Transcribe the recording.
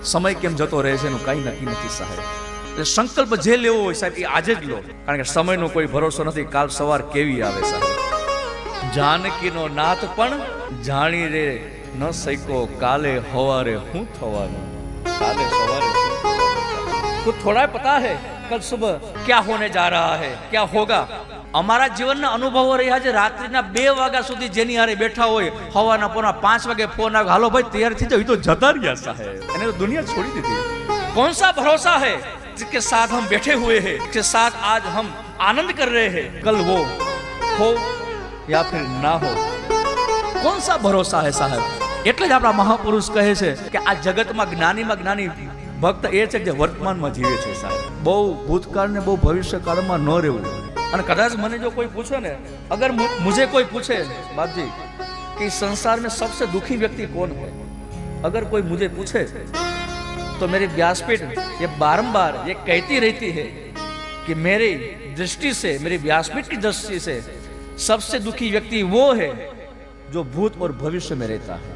સમય કેમ જતો રહે છે એનું કઈ નક્કી નથી સાહેબ. એટલે સંકલ્પ જે લેવો હોય સાહેબ એ આજે જ લો, કારણ કે સમયનો કોઈ ભરોસો નથી, કાલ સવાર કેવી આવે સાહેબ. જાનકીનો નાથ પણ જાણી રે ન સકો, કાલે હવારે હું થવાનું, કાલે સવારે कुछ थोड़ा पता है कल सुबह क्या होने जा रहा है, क्या होगा. અમારા જીવનના અનુભવો રહ્યા છે. રાત્રિના 2 વાગ્યા સુધી જેની હારે બેઠા હોય, હવાના પોના 5 વાગે ફોન આવે, હાલો ભાઈ તૈયાર થઈ જાઓ, એ તો જતા રહ્યા સાહેબ, એને તો દુનિયા છોડી દીધી. कौन सा भरोसा है जिसके साथ हम बैठे हुए हैं, जिसके साथ आज हम आनंद कर रहे हैं, कल वो हो या फिर ना हो. कौन सा भरोसा है साहब. એટલે જ આપણા મહાપુરુષ કહે છે કે આ જગતમાં જ્ઞાની ભક્ત એ છે જે વર્તમાનમાં જીવે છે સાહેબ. બહુ ભૂતકાળ ને બહુ ભવિષ્યકાળમાં ન રહેવું. અને કદાચ મને જો કોઈ પૂછે ને, अगर मुझे कोई पूछे बाप जी कि संसार में सबसे दुखी व्यक्ति कौन है, अगर कोई मुझे पूछे तो मेरी व्यासपीठ ये बारंबार ये कहती रहती है कि मेरी दृष्टि से, मेरी व्यासपीठ की दृष्टि से सबसे दुखी व्यक्ति वो है जो भूत और भविष्य में रहता है.